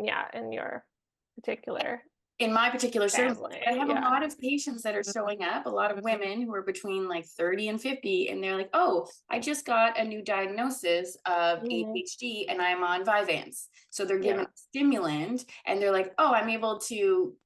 mean, yeah, in your particular In my particular service, I family. have a Yeah. lot of patients that are showing up, a lot of women who are between like 30 and 50, and they're like, oh, I just got a new diagnosis of Hmm. ADHD and I'm on Vyvanse. So they're given Yeah. a stimulant and they're like, oh, I'm able to,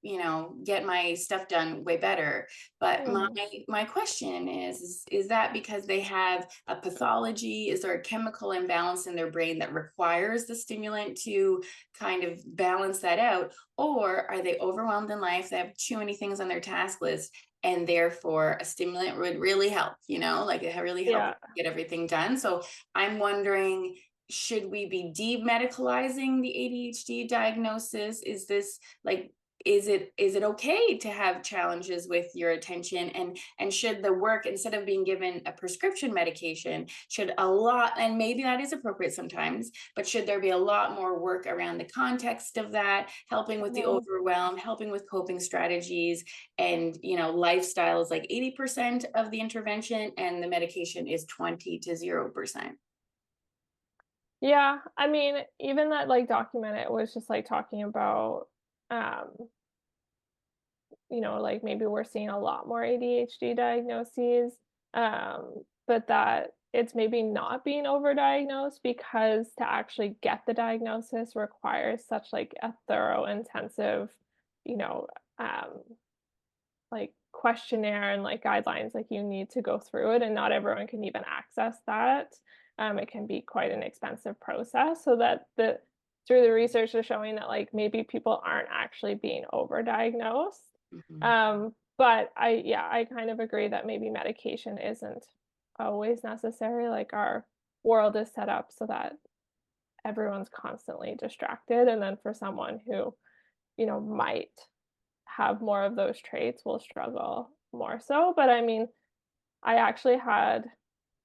get my stuff done way better. But my Hmm. my question is that because they have a pathology? Is there a chemical imbalance in their brain that requires the stimulant to kind of balance that out? Or are they overwhelmed in life? They have too many things on their task list, and therefore a stimulant would really help, like it really help Yeah. get everything done. So I'm wondering, should we be demedicalizing the ADHD diagnosis? Is this like, is it okay to have challenges with your attention, and should the work, instead of being given a prescription medication, should a lot, and maybe that is appropriate sometimes, but should there be a lot more work around the context of that, helping with the Mhm. overwhelm, helping with coping strategies, and lifestyle is like 80% of the intervention and the medication is 20 to 0%. Yeah, I mean, even that, like, document, it was just, like, talking about, um, like, maybe we're seeing a lot more ADHD diagnoses, but that it's maybe not being overdiagnosed because to actually get the diagnosis requires such, like, a thorough, intensive, you know, um, like, questionnaire and, like, guidelines, like, you need to go through it, and not everyone can even access that. It can be quite an expensive process, so that the through the research is showing that, like, maybe people aren't actually being overdiagnosed. Mhm. But I kind of agree that maybe medication isn't always necessary, like, our world is set up so that everyone's constantly distracted, and then for someone who, might have more of those traits will struggle more so, but I mean, I actually had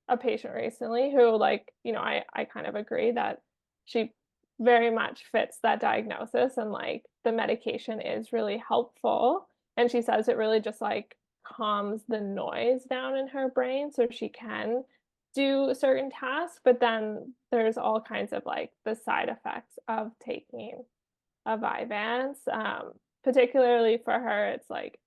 a patient recently who, like, I kind of agree that she very much fits that diagnosis, and, like, the medication is really helpful, and she says it really just, like, calms the noise down in her brain so she can do certain tasks, but then there's all kinds of, like, the side effects of taking a Vyvanse, particularly for her, it's, like,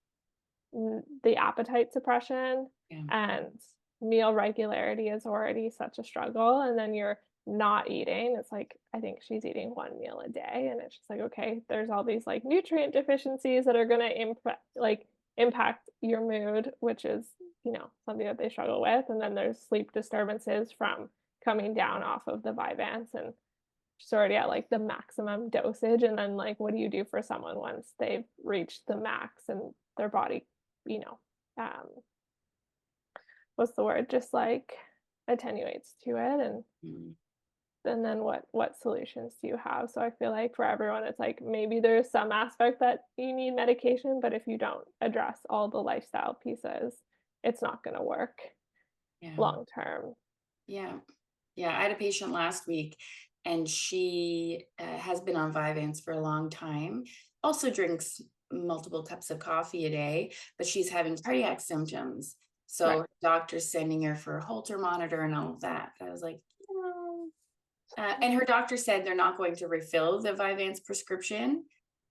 the appetite suppression Yeah. and meal regularity is already such a struggle, and then you're not eating. It's like, I think she's eating 1 meal a day, and it's just like, okay, there's all these, like, nutrient deficiencies that are gonna impact your mood, which is, something that they struggle with, and then there's sleep disturbances from coming down off of the Vyvanse, and she's already at, like, the maximum dosage, and then, like, what do you do for someone once they've reached the max and their body, you know, um, what's the word? Just, like, attenuates to it, Mhm. and then what solutions do you have? So I feel like for everyone, it's like maybe there's some aspect that you need medication, but if you don't address all the lifestyle pieces, it's not gonna work Yeah. long term. Yeah. Yeah. I had a patient last week and she has been on Vyvanse for a long time, also drinks multiple cups of coffee a day, but she's having cardiac symptoms. So Right. her doctor's sending her for a Holter monitor and all of that. I was like, no. And her doctor said they're not going to refill the Vyvanse prescription.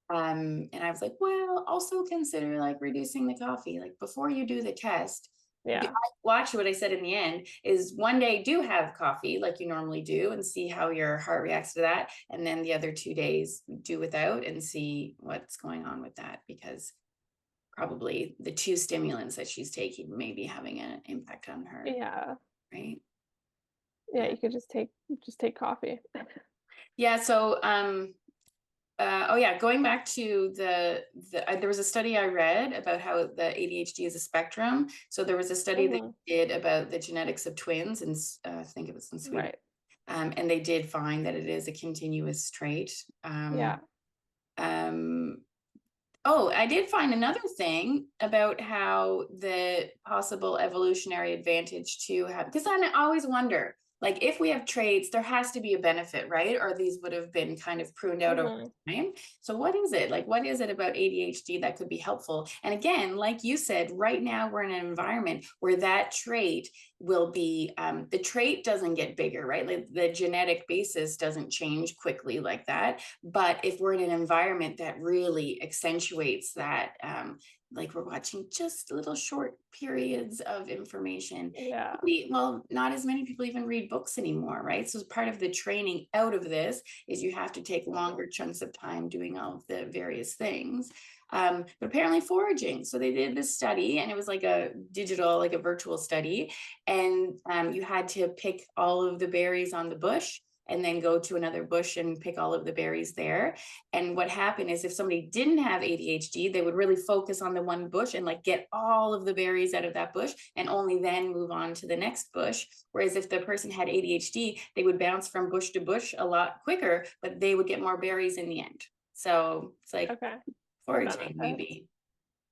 And I was like, well, also consider like reducing the coffee. Like before you do the test, Yeah. watch what I said in the end is one day do have coffee like you normally do and see how your heart reacts to that. And then the other 2 days do without and see what's going on with that because probably the two stimulants that she's taking may be having an impact on her, Yeah. right? Yeah, Yeah. you could just take coffee. Yeah. So oh yeah, going back to there was a study I read about how the ADHD is a spectrum. So there was a study they Mhm. did about the genetics of twins, and I think it was in Sweden, Right. and they did find that it is a continuous trait. Yeah. Um, oh, I did find another thing about how the possible evolutionary advantage to have, because I always wonder, like, if we have traits, there has to be a benefit, right? Or these would have been kind of pruned out over Mhm. time. So, what is it? Like, what is it about ADHD that could be helpful? And again, like you said, right now we're in an environment where that trait will be the trait doesn't get bigger, right? Like the genetic basis doesn't change quickly like that. But if we're in an environment that really accentuates that, like we're watching just little short periods of information. Yeah. Well, not as many people even read books anymore, right? So part of the training out of this is you have to take longer chunks of time doing all of the various things. But apparently foraging. So they did this study, and it was like a digital, like a virtual study, and you had to pick all of the berries on the bush and then go to another bush and pick all of the berries there. And what happened is if somebody didn't have ADHD, they would really focus on the one bush and like get all of the berries out of that bush and only then move on to the next bush. Whereas if the person had ADHD, they would bounce from bush to bush a lot quicker, but they would get more berries in the end. So it's like Okay. The foraging benefits. maybe.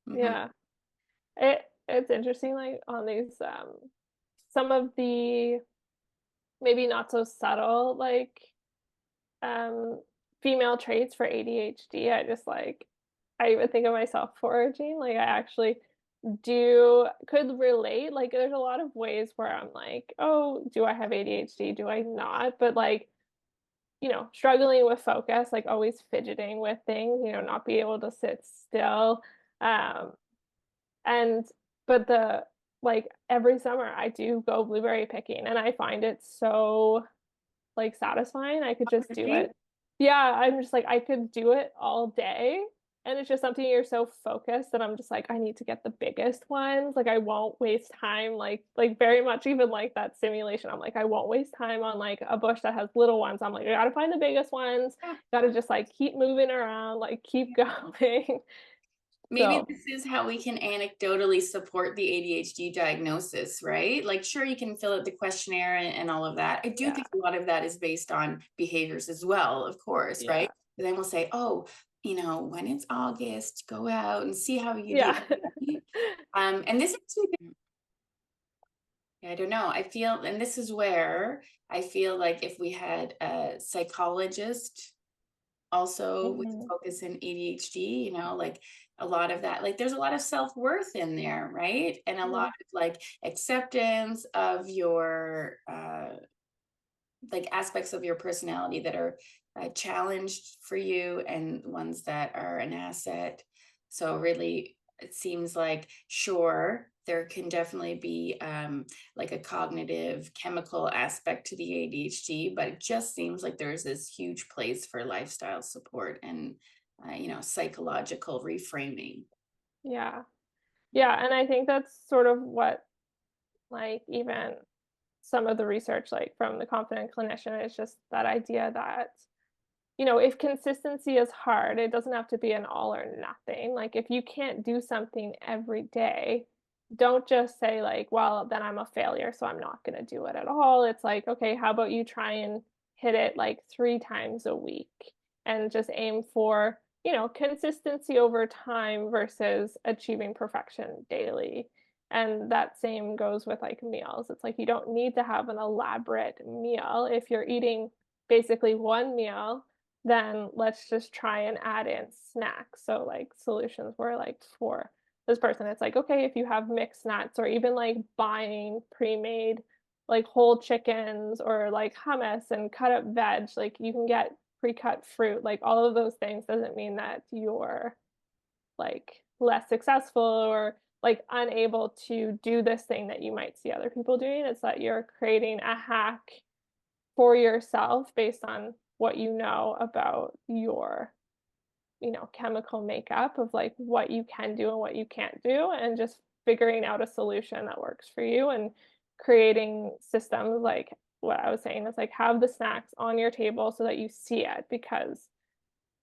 Mhm. Yeah. It's interesting, like, on these, some of the maybe not so subtle, like, um, female traits for ADHD. I just, like, I even think of myself foraging, like, I actually could relate, like, there's a lot of ways where I'm like, "Oh, do I have ADHD? Do I not?" But, like, struggling with focus, like, always fidgeting with things, not be able to sit still, um, and but every summer, I do go blueberry picking, and I find it so, like, satisfying. I could just do Really? it. Yeah, I'm just like, I could do it all day, and it's just something you're so focused that I'm just like, "I need to get the biggest ones." Like, I won't waste time, very much even like that simulation. I'm like, "I won't waste time on, like, a bush that has little ones." I'm like, "I gotta find the biggest ones, Yeah. gotta just, like, keep moving around, like, keep going." Maybe So, this is how we can anecdotally support the ADHD diagnosis, right? Like, sure, you can fill out the questionnaire and all of that. I do yeah, think a lot of that is based on behaviors as well, of course, right? yeah, But then we'll say, oh, when it's August, go out and see how you do. yeah. Right? And this actually, I don't know. I feel, and this is where I feel like if we had a psychologist also with Mhm, focus in ADHD, like a lot of that, like there's a lot of self-worth in there, right? And a lot mhm. of like acceptance of your like aspects of your personality that are challenged for you and ones that are an asset. So really, it seems like sure there can definitely be like a cognitive chemical aspect to the ADHD, but it just seems like there's this huge place for lifestyle support and psychological reframing. Yeah. Yeah, and I think that's sort of what, like, even some of the research, like, from the confident clinician is just that idea that, if consistency is hard, it doesn't have to be an all or nothing. Like, if you can't do something every day, don't just say, like, "Well, then I'm a failure, so I'm not gonna do it at all." It's like, "Okay, how about you try and hit it, like, 3 times a week?" And just aim for, consistency over time versus achieving perfection daily. And that same goes with, like, meals. It's like you don't need to have an elaborate meal. If you're eating basically 1 meal, then let's just try and add in snacks. So, like, solutions where, like, for this person, it's like, okay, if you have mixed nuts or even, like, buying pre-made, like, whole chickens or, like, hummus and cut up veg, like, you can get pre-cut fruit, like, all of those things doesn't mean that you're, like, less successful or, like, unable to do this thing that you might see other people doing. It's that you're creating a hack for yourself based on what you know about your, chemical makeup of, like, what you can do and what you can't do, and just figuring out a solution that works for you and creating systems like what I was saying is, like, have the snacks on your table so that you see it because,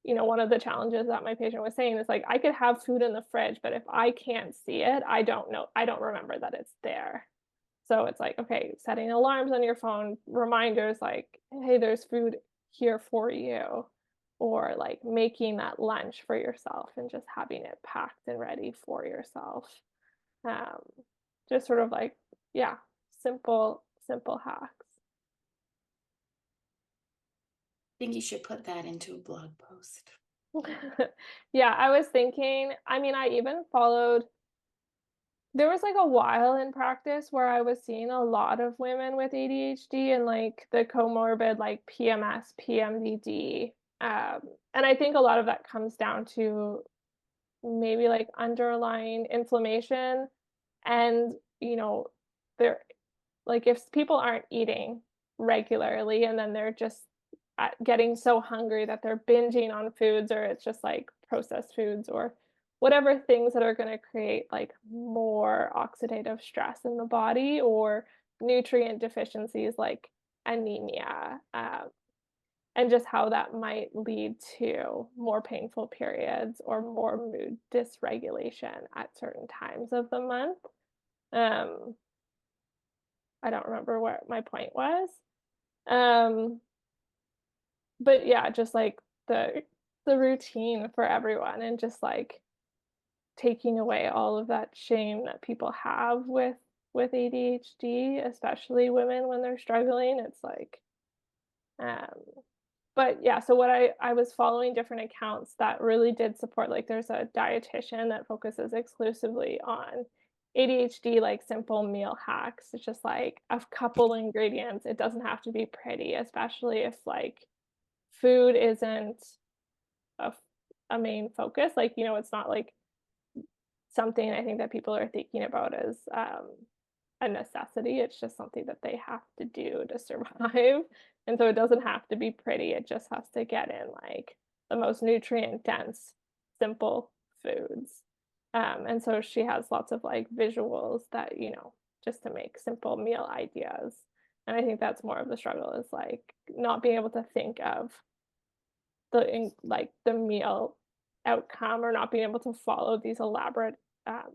one of the challenges that my patient was saying is, like, I could have food in the fridge, but if I can't see it, I don't remember that it's there. So it's like, okay, setting alarms on your phone, reminders like, "Hey, there's food here for you," or, like, making that lunch for yourself and just having it packed and ready for yourself. Um, just sort of like, yeah, simple hacks. I think you should put that into a blog post. Yeah, I was thinking I mean, I even followed There was, like, a while in practice where I was seeing a lot of women with ADHD and, like, the comorbid, like, PMS, PMDD, and I think a lot of that comes down to maybe, like, underlying inflammation and, there like, if people aren't eating regularly and then they're just, getting so hungry that they're binging on foods or it's just, like, processed foods or whatever things that are gonna create, like, more oxidative stress in the body or nutrient deficiencies like anemia, and just how that might lead to more painful periods or more mood dysregulation at certain times of the month. Um, I don't remember what my point was. Um, but yeah, just like the routine for everyone and just like taking away all of that shame that people have with ADHD, especially women when they're struggling. It's like um but yeah, so what I was following different accounts that really did support like there's a dietitian that focuses exclusively on ADHD, like simple meal hacks. It's just like a couple ingredients. It doesn't have to be pretty, especially if like food isn't a, f- a main focus. Like, it's not like something I think that people are thinking about as a necessity. It's just something that they have to do to survive. And so it doesn't have to be pretty. It just has to get in like the most nutrient dense, simple foods. And so she has lots of like visuals that, just to make simple meal ideas. And I think that's more of the struggle is like not being able to think of like the meal outcome or not being able to follow these elaborate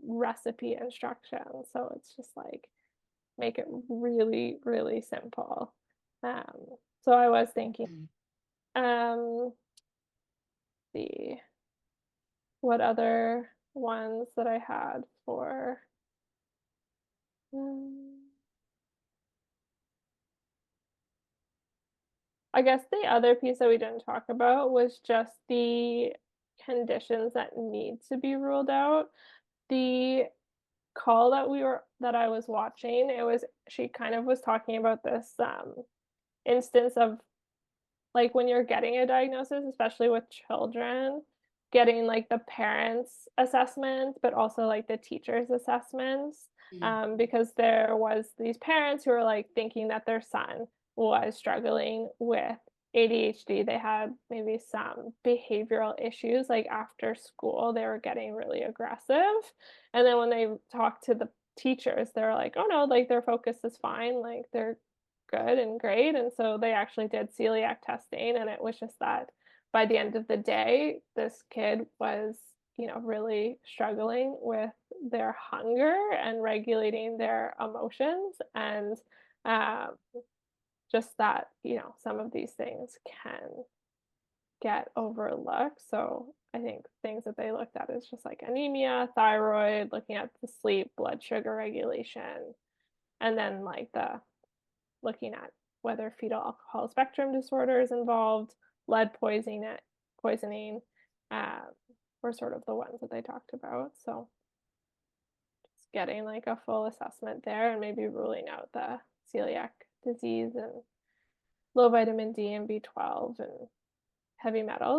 recipe instructions. So it's just like make it really, really simple. Um, so I was thinking, Mhm. um, see what other ones that I had for. um, I guess the other piece that we didn't talk about was just the conditions that need to be ruled out. The call that I was watching, it was she kind of was talking about this instance of like, when you're getting a diagnosis, especially with children, getting, like, the parents' assessment, but also, like, the teacher's assessments, Mhm. because there was these parents who were, like, thinking that their son was struggling with ADHD. They had maybe some behavioral issues, like, after school, they were getting really aggressive, and then when they talked to the teachers, they were like, "Oh, no, like, their focus is fine, like, they're good and great, and so they actually did celiac testing, and it was just that by the end of the day, this kid was, really struggling with their hunger and regulating their emotions, and, um, just that, some of these things can get overlooked, so I think things that they looked at is just, like, anemia, thyroid, looking at the sleep, blood sugar regulation, and then, like, the looking at whether fetal alcohol spectrum disorder is involved, lead poisoning, um, were sort of the ones that they talked about. So just getting like a full assessment there and maybe ruling out the celiac disease and low vitamin D and B12 and heavy metals.